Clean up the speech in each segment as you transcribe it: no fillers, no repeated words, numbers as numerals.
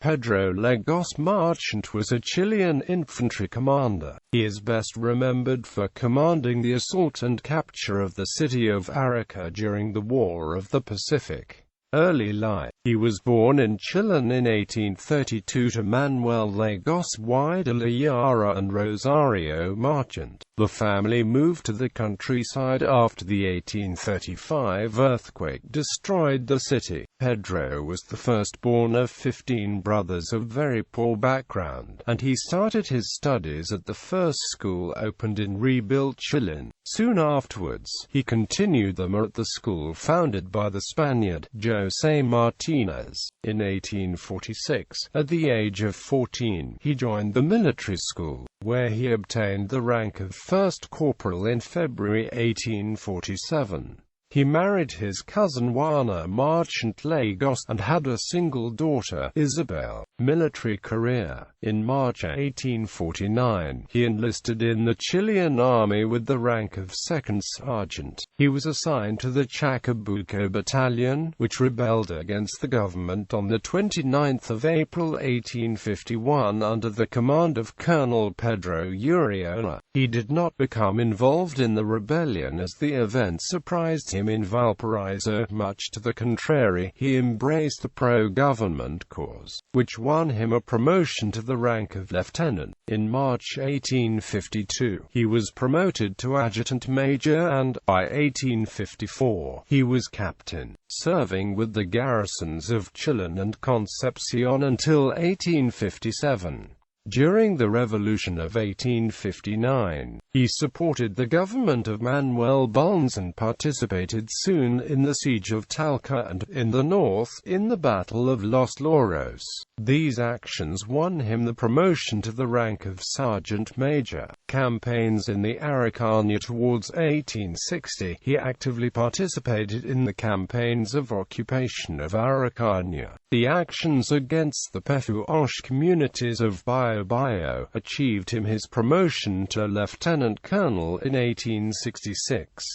Pedro Lagos Marchant was a Chilean infantry commander. He is best remembered for commanding the assault and capture of the city of Arica during the War of the Pacific. Early life. He was born in Chilean in 1832 to Manuel Lagos y de la Yara and Rosario Marchant. The family moved to the countryside after the 1835 earthquake destroyed the city. Pedro was the firstborn of 15 brothers of very poor background, and he started his studies at the first school opened in rebuilt Chilean. Soon afterwards, he continued them at the school founded by the Spaniard, José Martinez. In 1846, at the age of 14, he joined the military school, where he obtained the rank of first corporal in February 1847. He married his cousin Juana Marchant Lagos and had a single daughter, Isabel. Military career. In March 1849, he enlisted in the Chilean army with the rank of second sergeant. He was assigned to the Chacabuco battalion, which rebelled against the government on the 29th of April 1851 under the command of Colonel Pedro Uriola. He did not become involved in the rebellion as the event surprised him in Valparaiso. Much to the contrary, he embraced the pro-government cause, which won him a promotion to the rank of lieutenant. In March 1852, he was promoted to adjutant major and, by 1854, he was captain, serving with the garrisons of Chillán and Concepcion until 1857. During the Revolution of 1859, he supported the government of Manuel Bulnes and participated soon in the siege of Talca and, in the north, in the Battle of Los Loros. These actions won him the promotion to the rank of sergeant major. Campaigns in the Araucania towards 1860. He actively participated in the campaigns of occupation of Araucania. The actions against the Pehuenche communities of Bio achieved him his promotion to lieutenant colonel in 1866.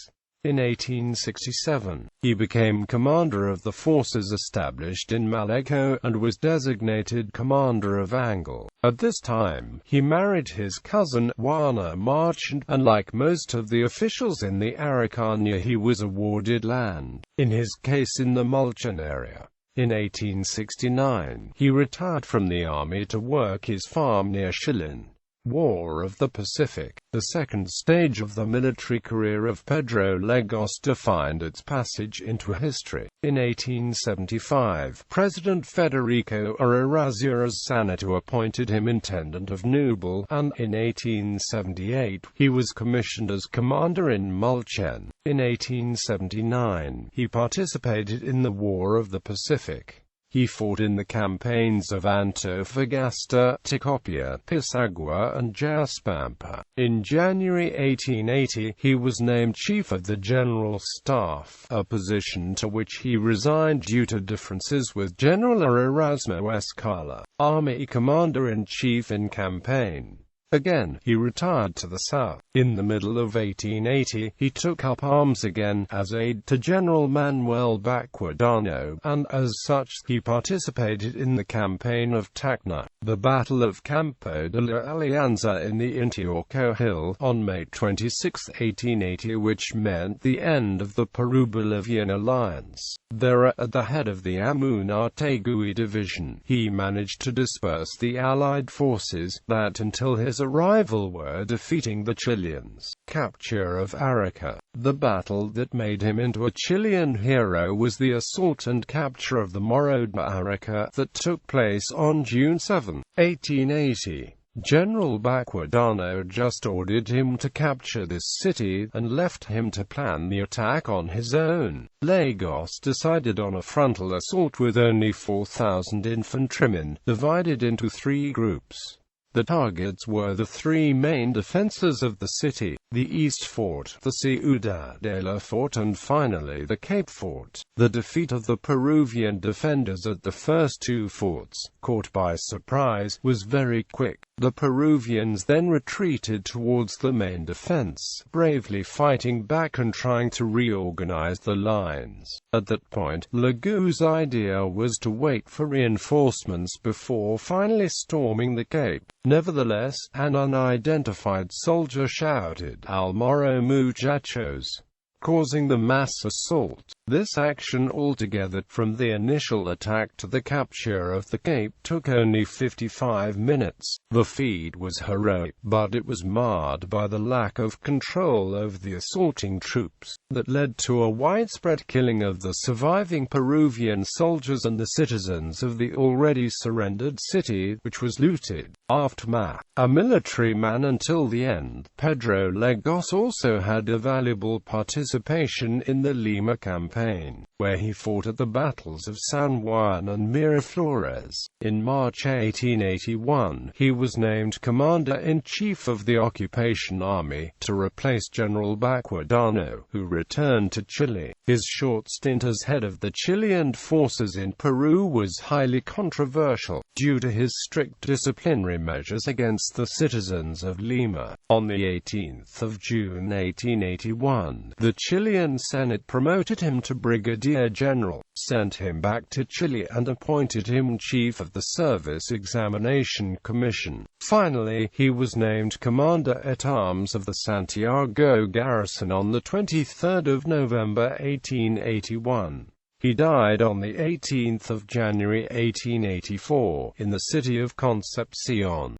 In 1867, he became commander of the forces established in Malleco, and was designated commander of Angle. At this time, he married his cousin, Juana Marchant, and like most of the officials in the Araucania he was awarded land, in his case in the Mulchan area. In 1869, he retired from the army to work his farm near Chilean. War of the Pacific. The second stage of the military career of Pedro Lagos defined its passage into history. In 1875, President Federico Araújo appointed him Intendant of Nubel, and, in 1878, he was commissioned as commander in Mulchen. In 1879, he participated in the War of the Pacific. He fought in the campaigns of Antofagasta, Tocopilla, Pisagua and Jaspampa. In January 1880, he was named Chief of the General Staff, a position to which he resigned due to differences with General Erasmo Escala, Army Commander-in-Chief in campaign. Again, he retired to the south. In the middle of 1880, he took up arms again, as aide to General Manuel Baquedano, and, as such, he participated in the campaign of Tacna. The Battle of Campo de la Alianza in the Intioco Hill, on May 26, 1880, which meant the end of the Peru-Bolivian alliance. There, at the head of the Amunategui division, he managed to disperse the Allied forces, that until his arrival were defeating the Chileans. Capture of Arica. The battle that made him into a Chilean hero was the assault and capture of the Morro de Arica that took place on June 7, 1880. General Baquedano just ordered him to capture this city, and left him to plan the attack on his own. Lagos decided on a frontal assault with only 4,000 infantrymen, divided into 3 groups. The targets were the 3 main defenses of the city, the East Fort, the Ciudad de la Fort, and finally the Cape Fort. The defeat of the Peruvian defenders at the first 2 forts, caught by surprise, was very quick. The Peruvians then retreated towards the main defense, bravely fighting back and trying to reorganize the lines. At that point, Lagos' idea was to wait for reinforcements before finally storming the Cape. Nevertheless, an unidentified soldier shouted, "Al Morro muchachos," causing the mass assault. This action altogether, from the initial attack to the capture of the Cape, took only 55 minutes. The feat was heroic, but it was marred by the lack of control over the assaulting troops, that led to a widespread killing of the surviving Peruvian soldiers and the citizens of the already surrendered city, which was looted. Aftermath. A military man until the end, Pedro Lagos also had a valuable participation in the Lima campaign, where he fought at the battles of San Juan and Miraflores. In March 1881, he was named Commander-in-Chief of the Occupation Army, to replace General Baquedano, who returned to Chile. His short stint as head of the Chilean forces in Peru was highly controversial, due to his strict disciplinary measures against the citizens of Lima. On the 18th of June 1881, the Chilean Senate promoted him to brigadier general, sent him back to Chile and appointed him chief of the Service Examination Commission. Finally, he was named Commander-at-Arms of the Santiago garrison on the 23rd of November 1881. He died on the 18th of January 1884, in the city of Concepcion.